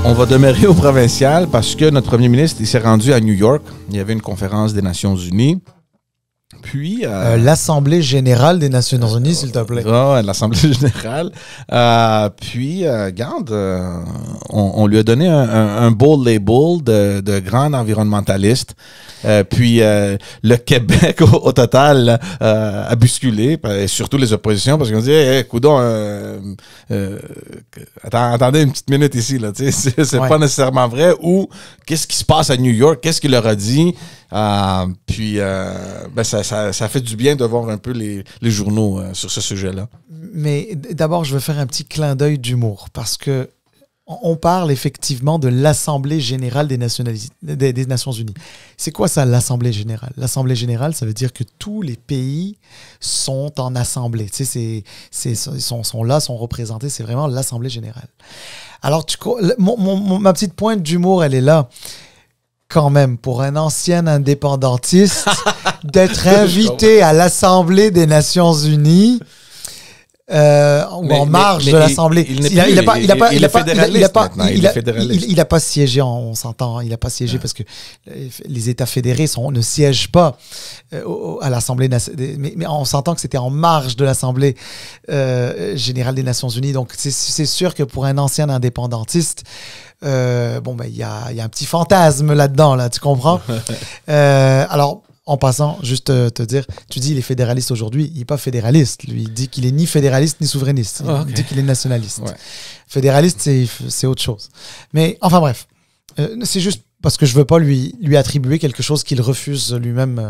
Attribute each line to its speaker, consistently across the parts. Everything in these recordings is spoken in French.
Speaker 1: On va demeurer au provincial parce que notre premier ministre il s'est rendu à New York. Il y avait une conférence des Nations Unies. Puis...
Speaker 2: l'Assemblée générale des Nations Unies, s'il te plaît.
Speaker 1: L'Assemblée générale. Regarde, on lui a donné un beau label de grand environnementaliste. Puis le Québec, au total, a bousculé, et surtout les oppositions, parce qu'on dit, hey, coudonc, attendez une petite minute ici, là, c'est pas nécessairement vrai. Ou qu'est-ce qui se passe à New York? Qu'est-ce qu'il leur a dit? Puis ça fait du bien de voir un peu les journaux sur ce sujet-là.
Speaker 2: Mais d'abord, je veux faire un petit clin d'œil d'humour, parce que on parle effectivement de l'Assemblée générale des Nations Unies. C'est quoi ça, l'Assemblée générale? L'Assemblée générale, ça veut dire que tous les pays sont en assemblée. Tu sais, sont là, sont représentés. C'est vraiment l'Assemblée générale. Alors, ma petite pointe d'humour, elle est là. Quand même, pour un ancien indépendantiste, d'être invité à l'Assemblée des Nations Unies... ou en marge de l'Assemblée. Il n'a pas siégé, on s'entend, il n'a pas siégé parce que les États fédérés ne siègent pas à l'Assemblée, mais on s'entend que c'était en marge de l'Assemblée générale des Nations Unies. Donc c'est sûr que pour un ancien indépendantiste, il y a un petit fantasme là-dedans, là, tu comprends? Alors, en passant, juste te dire, tu dis il est fédéraliste aujourd'hui, il n'est pas fédéraliste. Lui, il dit qu'il est ni fédéraliste ni souverainiste. Il dit qu'il est nationaliste. Ouais. Fédéraliste, c'est autre chose. Mais enfin bref, c'est juste parce que je ne veux pas lui attribuer quelque chose qu'il refuse lui-même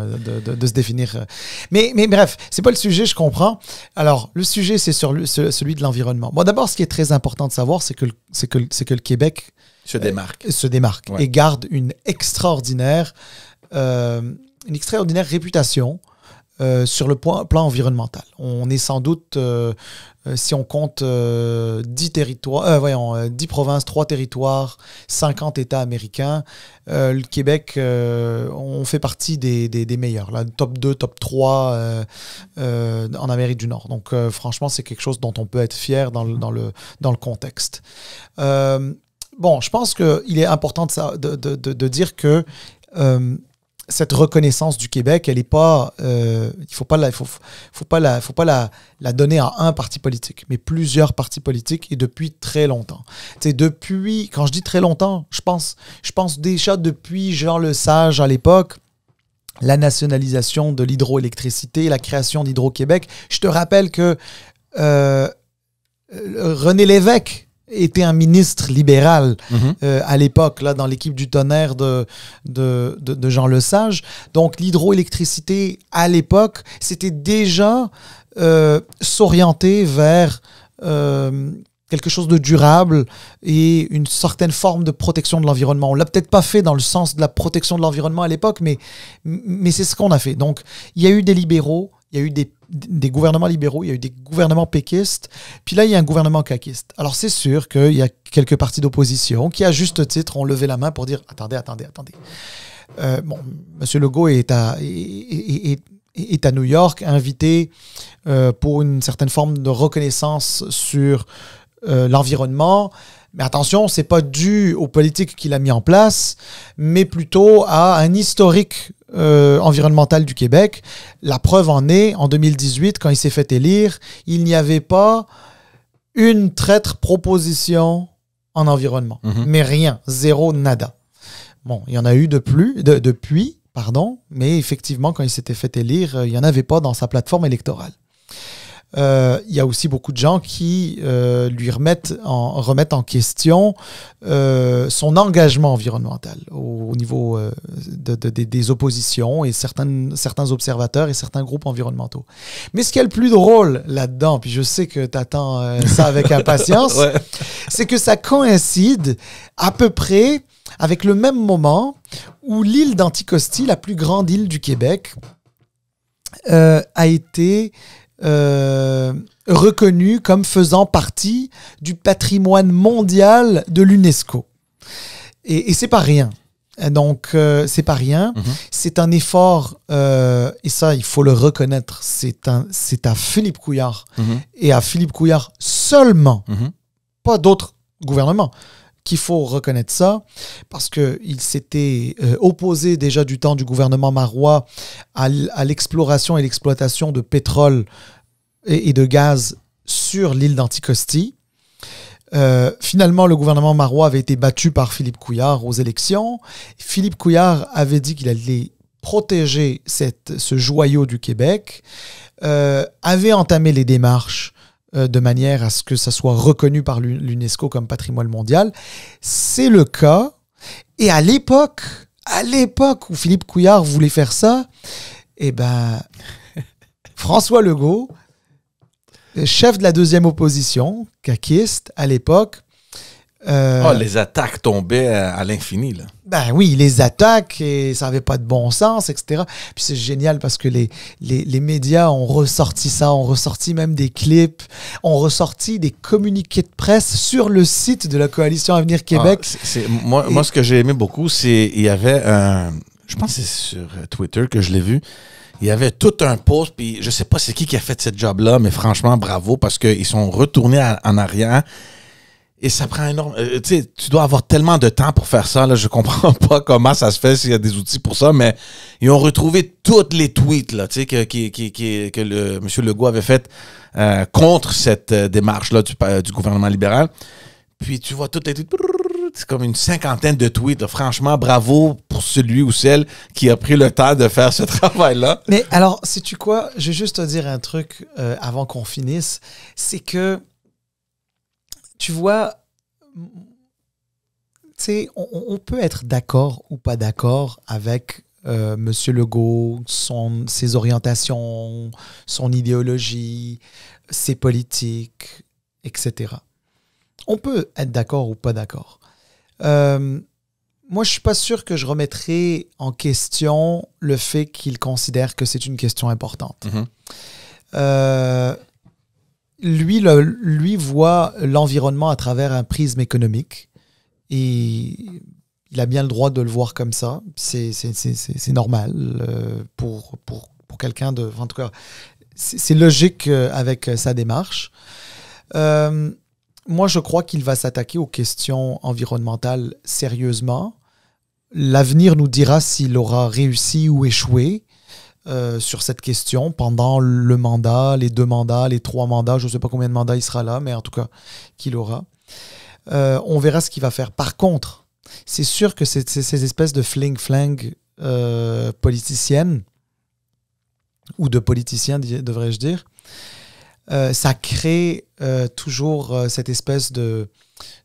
Speaker 2: de se définir. Mais bref, ce n'est pas le sujet, je comprends. Alors, le sujet, c'est celui de l'environnement. Bon, d'abord, ce qui est très important de savoir, c'est que le Québec
Speaker 1: se
Speaker 2: démarque et garde une extraordinaire réputation sur le plan environnemental. On est sans doute, si on compte 10 territoires, 10 provinces, 3 territoires, 50 États américains, le Québec, on fait partie des meilleurs, là, top 2, top 3 en Amérique du Nord. Donc, franchement, c'est quelque chose dont on peut être fier dans le contexte. Je pense qu'il est important de dire que cette reconnaissance du Québec, elle est pas, il faut pas la donner à un parti politique, mais plusieurs partis politiques et depuis très longtemps. Quand je dis très longtemps, je pense déjà depuis Jean Lesage à l'époque, la nationalisation de l'hydroélectricité, la création d'Hydro-Québec. Je te rappelle que René Lévesque était un ministre libéral à l'époque, là, dans l'équipe du tonnerre de Jean Lesage. Donc, l'hydroélectricité, à l'époque, c'était déjà s'orienter vers quelque chose de durable et une certaine forme de protection de l'environnement. On ne l'a peut-être pas fait dans le sens de la protection de l'environnement à l'époque, mais c'est ce qu'on a fait. Donc, il y a eu des libéraux, il y a eu des gouvernements libéraux, il y a eu des gouvernements péquistes, puis là, il y a un gouvernement caquiste. Alors, c'est sûr qu'il y a quelques partis d'opposition qui, à juste titre, ont levé la main pour dire « Attendez. M. Legault est à New York, invité pour une certaine forme de reconnaissance sur l'environnement. Mais attention, c'est pas dû aux politiques qu'il a mis en place, mais plutôt à un historique environnemental du Québec. La preuve en est, en 2018, quand il s'est fait élire, il n'y avait pas une traître proposition en environnement. Mais rien, zéro, nada. Bon, il y en a eu depuis, mais effectivement, quand il s'était fait élire, il n'y en avait pas dans sa plateforme électorale. Il y a aussi beaucoup de gens qui lui remettent en question son engagement environnemental au niveau des oppositions et certains observateurs et certains groupes environnementaux. Mais ce qui est le plus drôle là-dedans, puis je sais que tu attends ça avec impatience, c'est que ça coïncide à peu près avec le même moment où l'île d'Anticosti, la plus grande île du Québec, a été reconnu comme faisant partie du patrimoine mondial de l'UNESCO. Et c'est pas rien. Donc, c'est pas rien. C'est un effort, et ça, il faut le reconnaître, c'est à Philippe Couillard, et à Philippe Couillard seulement, pas d'autres gouvernements, qu'il faut reconnaître ça, parce qu'il s'était opposé déjà du temps du gouvernement Marois à l'exploration et l'exploitation de pétrole et de gaz sur l'île d'Anticosti. Finalement, le gouvernement Marois avait été battu par Philippe Couillard aux élections. Philippe Couillard avait dit qu'il allait protéger ce joyau du Québec, avait entamé les démarches de manière à ce que ça soit reconnu par l'UNESCO comme patrimoine mondial. C'est le cas. Et à l'époque où Philippe Couillard voulait faire ça, eh ben, François Legault, chef de la deuxième opposition, caquiste, à l'époque.
Speaker 1: Les attaques tombaient à l'infini, là.
Speaker 2: Ben oui, les attaques, et ça n'avait pas de bon sens, etc. Puis c'est génial parce que les médias ont ressorti ça, ont ressorti même des clips, ont ressorti des communiqués de presse sur le site de la Coalition Avenir Québec.
Speaker 1: Moi, ce que j'ai aimé beaucoup, c'est il y avait je pense que c'est sur Twitter que je l'ai vu. Il y avait tout un post, puis je sais pas c'est qui a fait ce job-là, mais franchement, bravo, parce qu'ils sont retournés en arrière. Et ça prend énorme... tu sais, tu dois avoir tellement de temps pour faire ça, là. Je comprends pas comment ça se fait s'il y a des outils pour ça, mais ils ont retrouvé tous les tweets, là, tu sais, que le M. Legault avait fait contre cette démarche-là du gouvernement libéral. Puis tu vois toutes les tweets... C'est comme une cinquantaine de tweets. Là. Franchement, bravo pour celui ou celle qui a pris le temps de faire ce travail-là.
Speaker 2: Mais alors, sais-tu quoi? Je vais juste te dire un truc avant qu'on finisse. C'est que, tu vois, tu sais, on peut être d'accord ou pas d'accord avec M. Legault, ses orientations, son idéologie, ses politiques, etc. On peut être d'accord ou pas d'accord. Moi, je suis pas sûr que je remettrai en question le fait qu'il considère que c'est une question importante. Mm-hmm. Lui voit l'environnement à travers un prisme économique et il a bien le droit de le voir comme ça. C'est normal pour quelqu'un de... En tout cas, c'est logique avec sa démarche. Moi, je crois qu'il va s'attaquer aux questions environnementales sérieusement. L'avenir nous dira s'il aura réussi ou échoué sur cette question pendant le mandat, les 2 mandats, les 3 mandats. Je ne sais pas combien de mandats il sera là, mais en tout cas, qu'il aura. On verra ce qu'il va faire. Par contre, c'est sûr que ces espèces de fling-flang politiciennes, ou de politiciens, devrais-je dire, ça crée toujours cette espèce de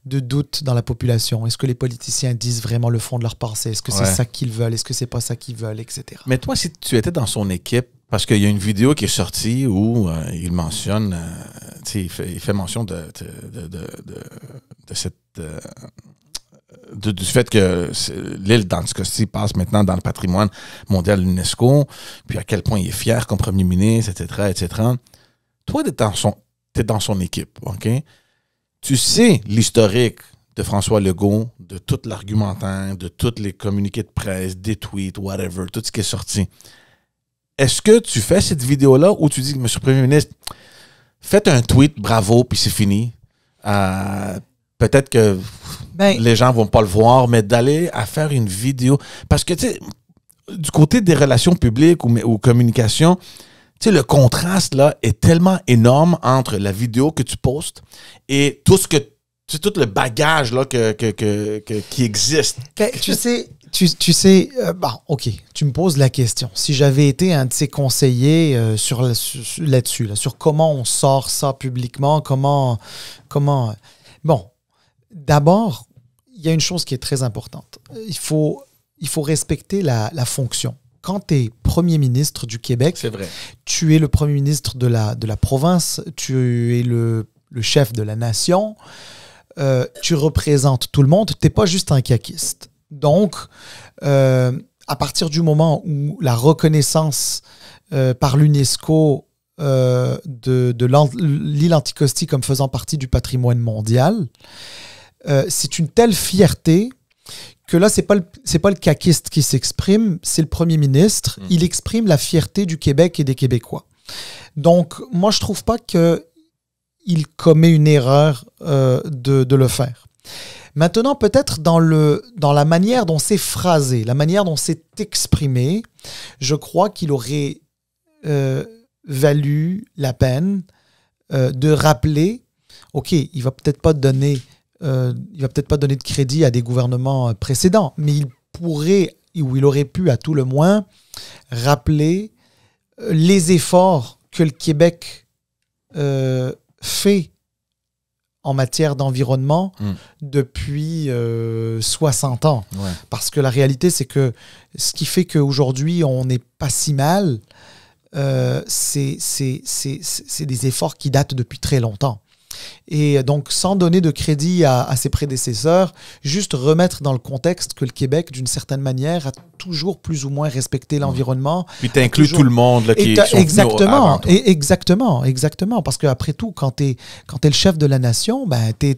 Speaker 2: doute dans la population. Est-ce que les politiciens disent vraiment le fond de leur pensée? Est-ce que c'est ça qu'ils veulent? Est-ce que c'est pas ça qu'ils veulent? Etc. Mais
Speaker 1: toi, si tu étais dans son équipe, parce qu'il y a une vidéo qui est sortie où il mentionne, il fait mention de cette... du fait que l'île d'Anticosti passe maintenant dans le patrimoine mondial de l'UNESCO, puis à quel point il est fier comme premier ministre, etc., etc. Toi, t'es dans son équipe, OK? Tu sais l'historique de François Legault, de tout l'argumentaire, de tous les communiqués de presse, des tweets, whatever, tout ce qui est sorti. Est-ce que tu fais cette vidéo-là où tu dis, Monsieur le Premier ministre, faites un tweet, bravo, puis c'est fini? Peut-être que les gens vont pas le voir, mais d'aller à faire une vidéo. Parce que, tu sais, du côté des relations publiques ou communication, tu sais, le contraste, là, est tellement énorme entre la vidéo que tu postes et tout le bagage, là, qui existe.
Speaker 2: Ben, tu sais, bon, OK, tu me poses la question. Si j'avais été un de ces conseillers là-dessus, là, sur comment on sort ça publiquement, comment... Bon, d'abord, il y a une chose qui est très importante. Il faut respecter la fonction. Quand tu es premier ministre du Québec,
Speaker 1: c'est vrai.
Speaker 2: Tu es le premier ministre de la province, tu es le chef de la nation, tu représentes tout le monde, tu n'es pas juste un caquiste. Donc, à partir du moment où la reconnaissance par l'UNESCO de l'île Anticosti comme faisant partie du patrimoine mondial, c'est une telle fierté que là, c'est pas le caquiste qui s'exprime, c'est le premier ministre. Il exprime la fierté du Québec et des Québécois. Donc, moi, je trouve pas qu'il commet une erreur de le faire. Maintenant, peut-être dans la manière dont c'est phrasé, la manière dont c'est exprimé, je crois qu'il aurait valu la peine de rappeler, OK, il va peut-être pas donner de crédit à des gouvernements précédents, mais il pourrait, ou il aurait pu à tout le moins, rappeler les efforts que le Québec fait en matière d'environnement depuis 60 ans.
Speaker 1: Ouais.
Speaker 2: Parce que la réalité, c'est que ce qui fait qu'aujourd'hui, on n'est pas si mal, c'est des efforts qui datent depuis très longtemps. Et donc, sans donner de crédit à ses prédécesseurs, juste remettre dans le contexte que le Québec, d'une certaine manière, a toujours plus ou moins respecté l'environnement.
Speaker 1: Puis tu inclus tout le monde là, qui sont
Speaker 2: exactement, exactement. Parce qu'après tout, quand tu es le chef de la nation, ben, tu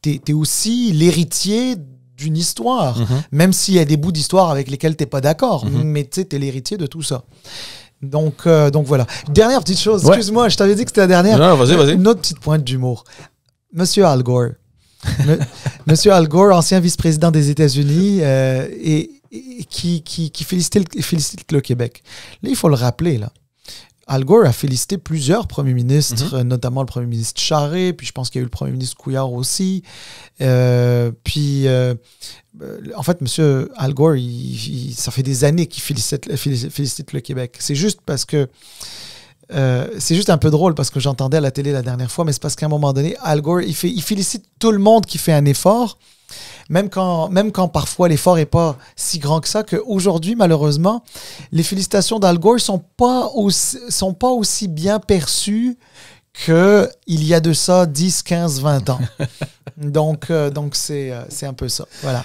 Speaker 2: es aussi l'héritier d'une histoire, même s'il y a des bouts d'histoire avec lesquels tu n'es pas d'accord. Mais tu es l'héritier de tout ça. Donc voilà. Dernière petite chose, excuse-moi, je t'avais dit que c'était la dernière.
Speaker 1: Non, vas-y.
Speaker 2: Une autre petite pointe d'humour. Monsieur Al Gore. Monsieur Al Gore, ancien vice-président des États-Unis, et qui félicite le Québec. Là, il faut le rappeler, là. Al Gore a félicité plusieurs premiers ministres, notamment le premier ministre Charest, puis je pense qu'il y a eu le premier ministre Couillard aussi. En fait, M. Al Gore, ça fait des années qu'il félicite le Québec. C'est juste parce que... c'est juste un peu drôle parce que j'entendais à la télé la dernière fois, mais c'est parce qu'à un moment donné, Al Gore, il félicite tout le monde qui fait un effort, même quand parfois l'effort n'est pas si grand que ça, qu'aujourd'hui, malheureusement, les félicitations d'Al Gore ne sont pas aussi bien perçues qu'il y a de ça 10, 15, 20 ans. Donc c'est un peu ça. Voilà.